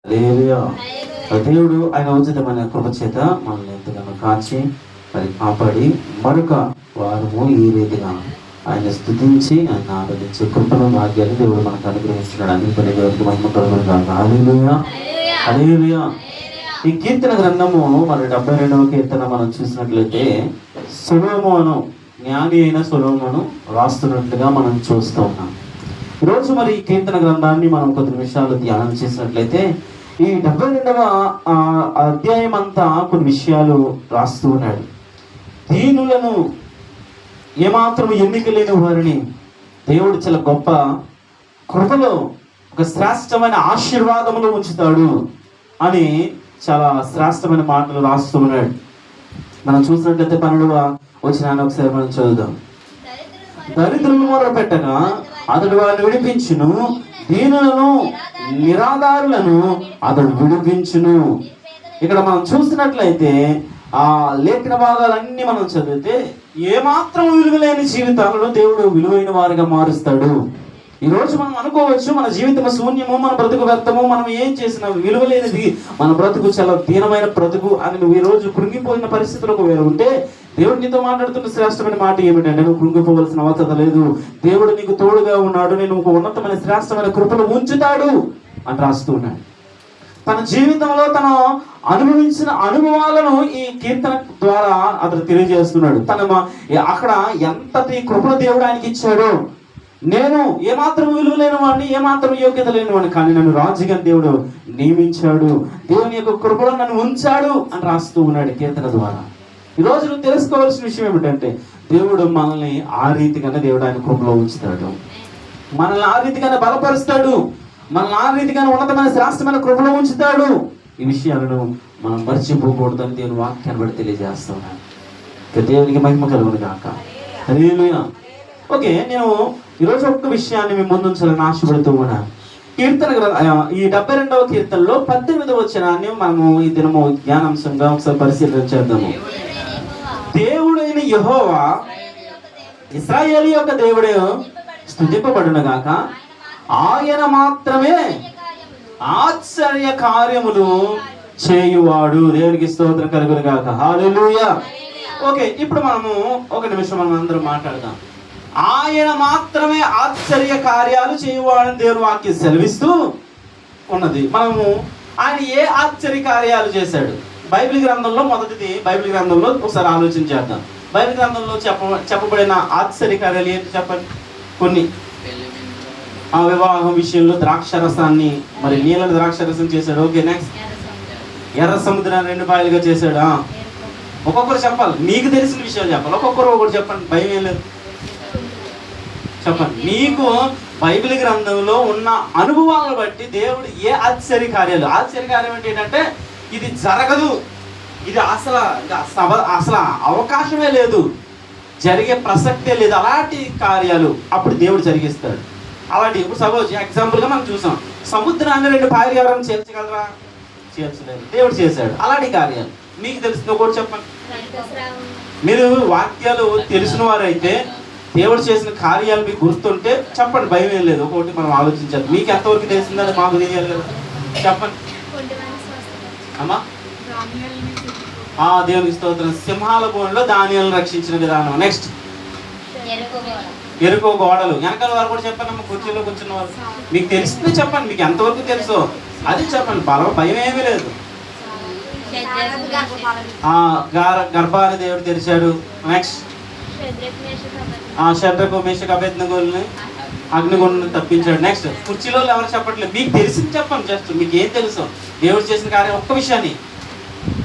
హల్లెలూయా. దేవుడు ఆయన ఉచితమైన కృప చేత మనల్ని ఎంతగానో కాచి మరి కాపాడి మరొక వారము ఈ రీతిగా ఆయన స్తుతించి ఆయన ఆరాధించే కృపను భాగ్యాన్ని దేవుడు మనకు అనుగ్రహించినాడు. అన్ని పని దేవుడికి మహిమ కలుగును గాక. హల్లెలూయా, హల్లెలూయా. ఈ కీర్తన గ్రంథము మరి 72వ కీర్తన మనం చూసినట్లయితే సొలొమోను, జ్ఞాని అయిన సొలొమోను రాస్తున్నట్లుగా మనం చూస్తూ ఉన్నాం. ఈరోజు మరి ఈ కీర్తన గ్రంథాన్ని మనం కొద్ది నిమిషాలు ధ్యానం చేసినట్లయితే ఈ 72వ అధ్యాయం అంతా కొన్ని విషయాలు రాస్తూ ఉన్నాడు. దీనులను, ఏమాత్రం ఎన్నిక లేని వారిని దేవుడు చాలా గొప్ప కృపలో ఒక శ్రేష్టమైన ఆశీర్వాదములో ఉంచుతాడు అని చాలా శ్రేష్టమైన మాటలు రాస్తూ ఉన్నాడు. మనం చూసినట్లయితే 12వ వచనాన్ని ఒకసారి మనం చదువుదాం. దరిద్రులను మొర పెట్టగా అతడు వారిని విడిపించును, దీనులను నిరాధారులను అతడు విడిపించును. ఇక్కడ మనం చూసినట్లయితే ఆ లేఖన భాగాలన్నీ మనం చదివితే ఏమాత్రం విలువలేని జీవితాలను దేవుడు విలువైన వారిగా మారుస్తాడు. ఈరోజు మనం అనుకోవచ్చు మన జీవితం శూన్యము, మన బ్రతుకు వ్యర్థము, మనం ఏం చేసినా విలువలేనిది, మన బ్రతుకు చాలా దీనమైన బ్రతుకు అని నువ్వు ఈరోజు కృంగిపోయిన పరిస్థితులకు వేరు ఉంటే దేవుడు నీతో మాట్లాడుతున్న శ్రేష్టమైన మాట ఏమిటంటే నువ్వు కృంగిపోవలసిన అవసరం లేదు. దేవుడు నీకు తోడుగా ఉన్నాడు, నేను ఒక ఉన్నతమైన శ్రేష్టమైన కృపను ఉంచుతాడు అని రాస్తూ ఉన్నాడు. తన జీవితంలో తను అనుభవించిన అనుభవాలను ఈ కీర్తన ద్వారా అతను తెలియజేస్తున్నాడు. అక్కడ ఎంతటి కృపను దేవుడు ఆయనకి ఇచ్చాడో, నేను ఏమాత్రం విలువ లేని వాడిని, ఏమాత్రం యోగ్యత లేని వాడిని, కానీ నన్ను రాజుగా దేవుడు నియమించాడు, దేవుని యొక్క కృపలో నన్ను ఉంచాడు అని రాస్తూ ఉన్నాడు కీర్తన ద్వారా. ఈరోజు నువ్వు తెలుసుకోవాల్సిన విషయం ఏమిటంటే దేవుడు మనల్ని ఆ రీతిగానే దేవుడు ఆయన కృపలో ఉంచుతాడు, మనల్ని ఆ రీతిగానే బలపరుస్తాడు, మనల్ని ఆ రీతిగానే ఉన్నతమైన శ్రేష్టమైన కృపలో ఉంచుతాడు. ఈ విషయాలను మనం మర్చిపోకూడదని దేవుని వాక్యాన్ని బట్టి తెలియజేస్తున్నాను. దేవునికి మహిమ కలుగును గాక. హల్లెలూయా. ఓకే, నేను ఈరోజు ఒక్క విషయాన్ని మీ ముందు ఉంచాలని ఆశపడుతూ ఉన్నాను. కీర్తన ఈ 72వ కీర్తనలో 18వ వచనాన్ని మనము ఈ దినము జ్ఞానాంశంగా ఒకసారి పరిశీలన చేద్దాము. దేవుడైన యెహోవా, ఇశ్రాయేలు యొక్క దేవుడు స్తుతింపబడును గాక, ఆయన మాత్రమే ఆశ్చర్య కార్యములు చేయువాడు. దేవునికి స్తోత్రం కలుగును గాక. హల్లెలూయా. ఓకే, ఇప్పుడు మనము ఒక నిమిషం మనం అందరం మాట్లాడదాం. ఆయన మాత్రమే ఆశ్చర్య కార్యాలు చేయువాడని దేవుని వాక్యం సెలవిస్తూ ఉన్నది. మనము ఆయన ఏ ఆశ్చర్య కార్యాలు చేశాడు? బైబిల్ గ్రంథంలో మొదటిది, బైబిల్ గ్రంథంలో ఒకసారి ఆలోచన చేద్దాం. బైబిల్ గ్రంథంలో చెప్పబడిన ఆశ్చర్య కార్యాలు ఏంటి చెప్పండి. కొన్ని ఆ వివాహం విషయంలో ద్రాక్షరసాన్ని మరి నీళ్ళ ద్రాక్షరసం చేశాడు. ఓకే, నెక్స్ట్ ఎర్ర సముద్రాన్ని 2 పాయలుగా చేశాడు. ఒక్కొక్కరు చెప్పాలి, మీకు తెలిసిన విషయాలు చెప్పాలి. ఒక్కొక్కరు ఒకటి చెప్పండి, భయం ఏం లేదు, చెప్పండి. మీకు బైబిల్ గ్రంథంలో ఉన్న అనుభవాలను బట్టి దేవుడు ఏ ఆశ్చర్య కార్యాలు, ఆశ్చర్య కార్యం అంటే ఏంటంటే ఇది జరగదు, ఇది అసలు అవకాశమే లేదు, జరిగే ప్రసక్తే లేదు, అలాంటి కార్యాలు అప్పుడు దేవుడు జరిగిస్తాడు. అలాంటి ఇప్పుడు సపోజ్ ఎగ్జాంపుల్గా మనం చూసాం, సముద్రాన్ని 2 పాయలు ఎవరైనా చేర్చగలరా? చేర్చలేదు, దేవుడు చేశాడు. అలాంటి కార్యాలు మీకు తెలిసిన ఒకటి చెప్పండి. మీరు వాక్యాలు తెలిసిన వారైతే దేవుడు చేసిన కార్యాలు మీకు గుర్తుంటే చెప్పండి, భయం ఏం లేదు. ఒకటి మనం ఆలోచించాలి, మీకు ఎంతవరకు తెలిసిందని మాకు తెలియాలి కదా, చెప్పండి అమ్మా. దేవునికి స్తోత్రం. సింహాల బోన్లో దానియేలును రక్షించిన విధానం. నెక్స్ట్ ఎరుకో గోడలు. వెనకాల వారు కూడా చెప్పండి అమ్మ, కుర్చీలో కూర్చున్న వారు మీకు తెలిసింది చెప్పండి, మీకు ఎంతవరకు తెలుసో అది చెప్పండి, భయం ఏమీ లేదు. గర్భాన్ని దేవుడు తెరిచాడు. నెక్స్ట్ షడ్రకు మేషకు అబేద్నెగోని అగ్నిగుండం తప్పించాడు. నెక్స్ట్ కుర్చీలో ఎవరు చెప్పట్లేదు, మీకు తెలిసింది చెప్పండి. జస్ట్ మీకు ఏం తెలుసు దేవుడు చేసిన కార్యం ఒక్క విషయాన్ని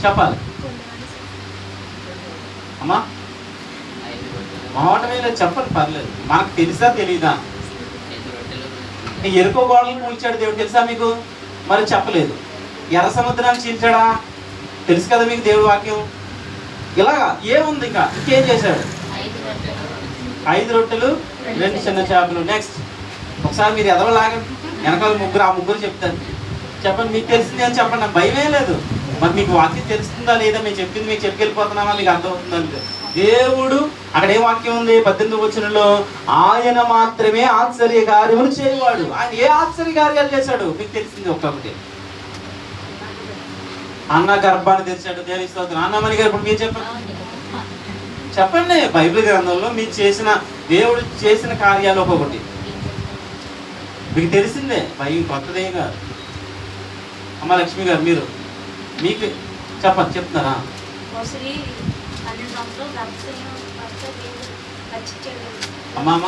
చెప్పాలి అమ్మా. మొహటమే లేదు, చెప్పండి, పర్లేదు. మనకు తెలుసా తెలీదా? ఎరుకో గోడలు కూల్చాడు దేవుడు, తెలుసా మీకు? మరి చెప్పలేదు. ఎర్ర సముద్రాన్ని చీల్చాడా? తెలుసు కదా మీకు దేవుడి వాక్యం. ఇలాగా ఏముంది, ఇంకేం చేశాడు? 5 రొట్టెలు 2 చిన్న చేపలు. నెక్స్ట్ ఒకసారి మీరు ఎదవలాగండి, వెనకాల ముగ్గురు చెప్తారు, చెప్పండి మీకు తెలిసింది అని చెప్పండి, నాకు భయమే లేదు. మరి మీకు వాక్యం తెలుస్తుందా లేదా? మేము చెప్పింది మీకు చెప్పుకెళ్ళిపోతున్నామా? మీకు అర్థమవుతుందా? దేవుడు అక్కడ ఏ వాక్యం ఉంది? 18వ వచనంలో ఆయన మాత్రమే ఆశ్చర్య కార్యములు చేయవాడు. ఆయన ఏ ఆశ్చర్య కార్యాలు చేశాడు మీకు తెలిసింది ఒక్కొక్కటి. అన్న గర్భాన్ని తెరిచాడు, దేవుని స్తోత్రం. అన్నమణి గారు ఇప్పుడు మీరు చెప్పండి బైబిల్ గ్రంథంలో మీరు చేసిన దేవుడు చేసిన కార్యాలు ఒక్కొక్కటి మీకు తెలిసిందే, కొత్తదే కాదు. అమ్మ లక్ష్మి గారు మీరు మీకు చెప్తున్నారా? అమ్మ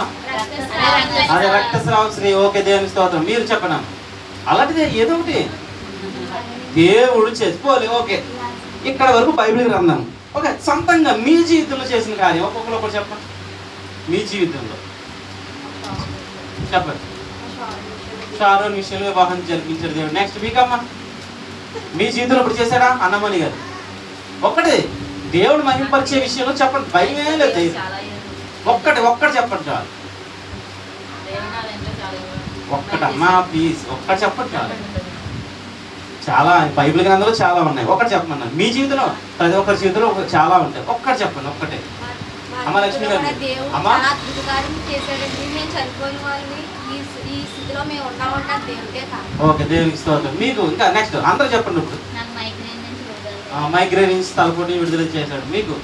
అదే రక్తస్రావ శ్రీ. ఓకే, దేవుని స్తోత్రం. మీరు చెప్పనా? అలాంటిదే ఏదో ఒకటి దేవుడు చేసుకోలే. ఓకే, ఇక్కడ వరకు బైబిల్ గ్రంథం. ఓకే, సొంతంగా మీ జీవితంలో చేసిన కార్యం ఒక్కొక్కరు చెప్పండి. మీ జీవితంలో చెప్పండి. షారోన్ విషయంలో వివాహం జరిపించాడు దేవుడు. నెక్స్ట్ మీకమ్మా మీ జీవితంలో ఇప్పుడు చేశాడా? అన్నమణి గారు ఒక్కటే దేవుడు మహింపరిచే విషయంలో చెప్పండి, భయమే లేదు. ఒక్కటి చెప్పండి చాలు. ఒక్కటమ్మా ప్లీజ్, ఒక్కటి చెప్పండి చాలు. చాలా బైబిల్ గ్రంథంలో చాలా ఉన్నాయి, ఒక్కటి చెప్పమన్నా. మీ జీవితంలో ప్రతి ఒక్కరి జీవితంలో చాలా ఉంటాయి, ఒక్కటి చెప్పండి. ఒక్కటే. అమ్మ లక్ష్మి గారు అమ్మా ఓకే, దేవునికి స్తోత్రం. మీకు ఇంకా నెక్స్ట్ అందరూ చెప్పండి. ఇప్పుడు మైగ్రేన్ నుంచి తలపోటీ విడుదల చేశాడు. మీకు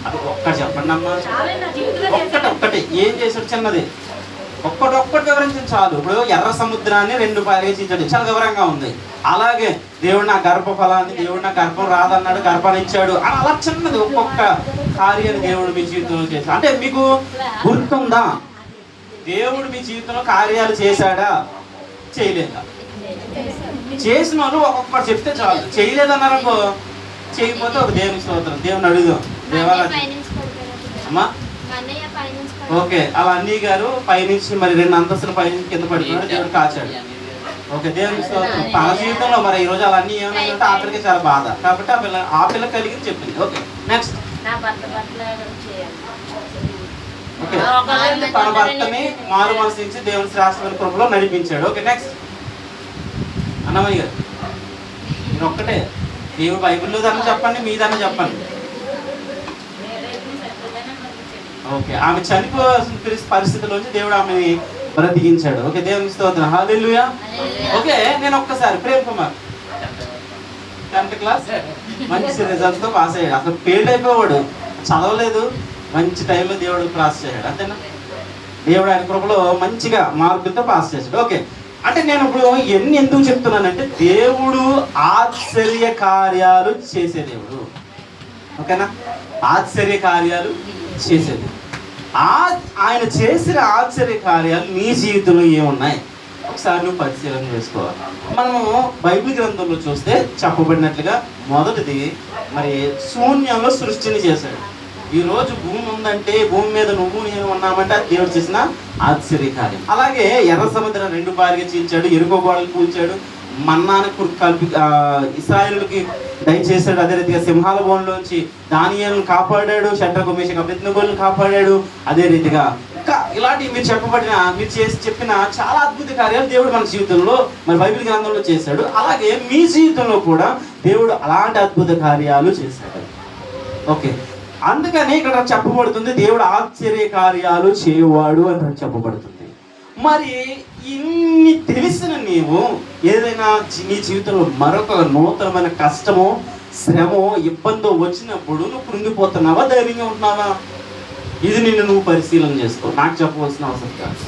అది ఒక్కటి చెప్పండి అమ్మా. ఒక్కటి ఏం చేశాడు? చిన్నది ఒక్కటి వివరించింది చాలు. ఇప్పుడు ఎర్ర సముద్రాన్ని 2 పాయలుగా చీల్చాడు, చాలా వివరంగా ఉంది. అలాగే దేవుడు నా గర్భఫలాన్ని, దేవుడు నా గర్భం రాదన్నాడు, గర్భాన్ని ఇచ్చాడు అని అలా చిన్నది ఒక్కొక్క కార్యాన్ని దేవుడు మీ జీవితంలో చేశాడు. అంటే మీకు గుర్తుందా దేవుడు మీ జీవితంలో కార్యాలు చేశాడా చేయలేదా? చేసిన వాళ్ళు ఒక్కొక్కటి చెప్తే చాలు. చేయలేదన్నారనుకో, చేయకపోతే ఒక దేవుని స్తోత్రం. దేవుని అడుగుదాం. దేవాలయం అమ్మా ఓకే, అలా అన్నయ్య గారు పైనుంచి మరి 2 అంతస్తుల పైనుంచి కింద పడిపోయాడు, దేవుడు కాచాడు. ఓకే, దేవుని స్తోత్రం. తన జీవితంలో మరి ఈ రోజు అలా అన్నీ ఏమైనా ఆ పిల్లకి చాలా బాధ, కాబట్టి ఆ పిల్ల కలిగి చెప్పింది. ఓకే, నెక్స్ట్ ఓకే, తన భర్తని మారు మనసు నుంచి దేవుని శ్రేష్టమైన కృపలో నడిపించాడు. ఓకే, నెక్స్ట్ అన్నమయ్య గారు మీరు ఒక్కటే దేవుడు బైబిల్లో దాన్ని చెప్పండి, మీ దాన్ని చెప్పండి. ఓకే, ఆమె చనిపోవాల్సిన పరిస్థితిలోంచి దేవుడు ఆమెని బ్రతికించాడు. ఓకే, దేవునికి స్తోత్రం. హల్లెలూయా. ఓకే, నేను ఒక్కసారి ప్రేమ్ కుమార్ 10th క్లాస్ మంచి రిజల్ట్స్తో పాస్ అయ్యాడు. అసలు ఫెయిల్ అయిపోయాడు, చదవలేదు, మంచి టైంలో దేవుడు పాస్ చేశాడు. అంతేనా? దేవుడు ఆయన కృపలో మంచిగా మార్కులతో పాస్ చేశాడు. ఓకే, అంటే నేను ఇప్పుడు ఎందుకు చెప్తున్నానంటే దేవుడు ఆశ్చర్య కార్యాలు చేసే దేవుడు. ఓకేనా? ఆశ్చర్య కార్యాలు చేసేది. ఆయన చేసిన ఆశ్చర్య కార్యాలు నీ జీవితంలో ఏమున్నాయి ఒకసారి నువ్వు పరిశీలన చేసుకోవాలి. మనము బైబిల్ గ్రంథంలో చూస్తే చెప్పబడినట్లుగా మొదటిది మరి శూన్యంలో సృష్టిని చేశాడు. ఈరోజు భూమి ఉందంటే భూమి మీద నువ్వు నేను ఉన్నామంటే అది దేవుడు చేసిన ఆశ్చర్య కార్యం. అలాగే ఎర్ర సముద్రం 2 పాయలుగా చీల్చాడు, ఎరుకో గోడలు కూల్చాడు, మన్నాను కలిపి ఇశ్రాయేలుకి దయచేశాడు. అదే రీతిగా సింహాల బోన్లోంచి దానియేలును కాపాడాడు, షడ్రకు మేషకు అబేద్నెగోలను కాపాడాడు. అదే రీతిగా ఇంకా ఇలాంటి మీరు చెప్పిన చాలా అద్భుత కార్యాలు దేవుడు మన జీవితంలో మన బైబిల్ గ్రంథంలో చేశాడు. అలాగే మీ జీవితంలో కూడా దేవుడు అలాంటి అద్భుత కార్యాలు చేశాడు. ఓకే, అందుకని ఇక్కడ చెప్పబడుతుంది దేవుడు ఆశ్చర్య కార్యాలు చేయువాడు అని చెప్పబడుతుంది. మరి ఇన్ని తెలిసిన నీవు ఏదైనా నీ జీవితంలో మరొక నూతనమైన కష్టమో శ్రమో ఇబ్బందో వచ్చినప్పుడు నువ్వు కృంగిపోతున్నావా, ధైర్యంగా ఉంటున్నావా? ఇది నువ్వు పరిశీలన చేసుకో, నాకు చెప్పవలసిన అవసరం కాదు.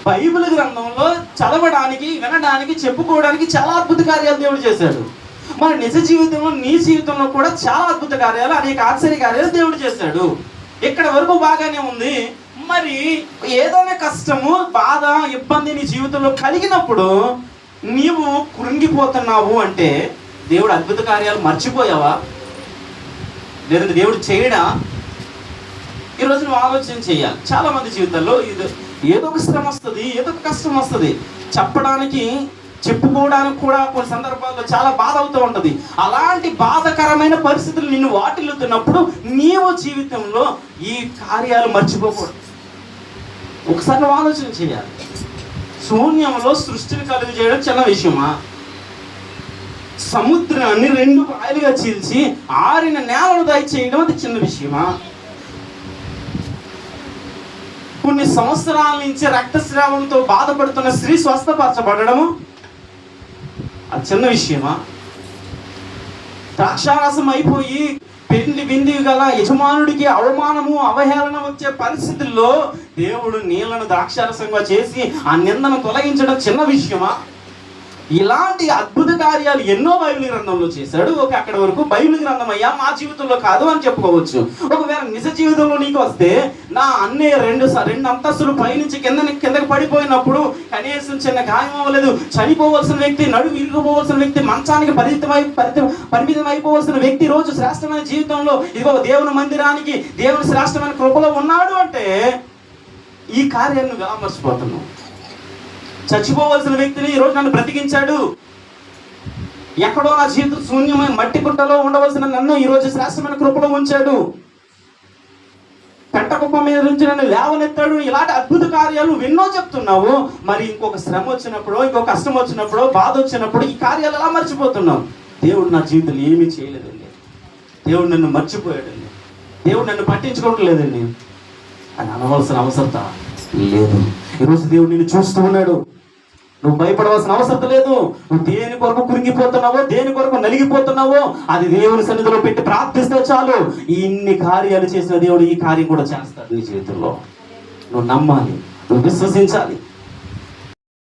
బైబిల్ గ్రంథంలో చదవడానికి, వినడానికి, చెప్పుకోవడానికి చాలా అద్భుత కార్యాలు దేవుడు చేశాడు. మరి నిజ జీవితంలో నీ జీవితంలో కూడా చాలా అద్భుత కార్యాలు, అనేక ఆశ్చర్య కార్యాలు దేవుడు చేశాడు. ఇక్కడ వరకు బాగానే ఉంది. మరి ఏదైనా కష్టము, బాధ, ఇబ్బంది నీ జీవితంలో కలిగినప్పుడు నీవు కృంగిపోతున్నావు అంటే దేవుడు అద్భుత కార్యాలు మర్చిపోయావా? లేదంటే దేవుడు చేయడా? ఈరోజు నువ్వు ఆలోచన చేయాలి. చాలా మంది జీవితాల్లో ఏదో ఒక శ్రమ వస్తుంది, ఏదో ఒక కష్టం వస్తుంది, చెప్పడానికి చెప్పుకోవడానికి కూడా కొన్ని సందర్భాల్లో చాలా బాధ అవుతూ ఉంటుంది. అలాంటి బాధకరమైన పరిస్థితులు నిన్ను వాటిల్లుతున్నప్పుడు నీవు జీవితంలో ఈ కార్యాలు మర్చిపోకూడదు. ఒకసారి నువ్వు ఆలోచన చేయాలి. శూన్యంలో సృష్టిని కలుగు చేయడం చిన్న విషయమా? సముద్రాన్ని 2 పాయలుగా చీల్చి ఆరిన నేలను దయచేయడం అది చిన్న విషయమా? కొన్ని సంవత్సరాల నుంచి రక్తస్రావంతో బాధపడుతున్న స్త్రీ స్వస్థపరచబడము అది చిన్న విషయమా? ద్రాక్షారసం అయిపోయి పెండి బింది గల యజమానుడికి అవమానము అవహేళన వచ్చే పరిస్థితుల్లో దేవుడు నీళ్లను ద్రాక్షారసంగా చేసి ఆ నిందను తొలగించడం చిన్న విషయమా? ఇలాంటి అద్భుత కార్యాలు ఎన్నో బైబిల్ గ్రంథంలో చేశాడు. అక్కడ వరకు బైబిల్ గ్రంథం అయ్యా మా జీవితంలో కాదు అని చెప్పుకోవచ్చు. ఒకవేళ నిజ జీవితంలో నీకు వస్తే, నా అన్నయ్య రెండు అంతస్తులు పైనుంచి కిందకి పడిపోయినప్పుడు కనీసం చిన్న గాయం అవ్వలేదు, చనిపోవలసిన వ్యక్తి, నడుము ఇరిగిపోవలసిన వ్యక్తి, మంచానికి పరిమితం అయిపోవలసిన వ్యక్తి రోజు శ్రేష్టమైన జీవితంలో ఇదిగో దేవుని మందిరానికి దేవుని శ్రేష్టమైన కృపలో ఉన్నాడు అంటే ఈ కార్యాన్ని నువ్వు ఎలా మర్చిపోతున్నావు? చచ్చిపోవలసిన వ్యక్తిని ఈరోజు నన్ను బ్రతికించాడు. ఎక్కడో నా జీవితం శూన్యమైన మట్టి గుట్టలో ఉండవలసిన నన్ను ఈరోజు శ్రేష్టమైన కృపలో ఉంచాడు. పెంట కుప్ప మీద నుంచి నన్ను లేవనెత్తాడు. ఇలాంటి అద్భుత కార్యాలు ఎన్నో చెప్తున్నావు. మరి ఇంకొక శ్రమ వచ్చినప్పుడు, ఇంకొక కష్టం వచ్చినప్పుడు, బాధ వచ్చినప్పుడు ఈ కార్యాలు ఎలా మర్చిపోతున్నావు? దేవుడు నా జీవితంలో ఏమీ చేయలేదండి, దేవుడు నన్ను మర్చిపోయాడండి, దేవుడు నన్ను పట్టించుకోవడం లేదండి అని అనవలసిన అవసరత లేదు. ఈరోజు దేవుడు నిన్ను చూస్తూ ఉన్నాడు. నువ్వు భయపడవలసిన అవసరం లేదు. నువ్వు దేని కొరకు కురింగిపోతున్నావో, దేని కొరకు నలిగిపోతున్నావో అది దేవుని సన్నిధిలో పెట్టి ప్రార్థిస్తే చాలు. ఇన్ని కార్యాలు చేసిన దేవుడు ఈ కార్యం కూడా చేస్తాడు నీ జీవితంలో. నువ్వు నమ్మాలి, నువ్వు విశ్వసించాలి.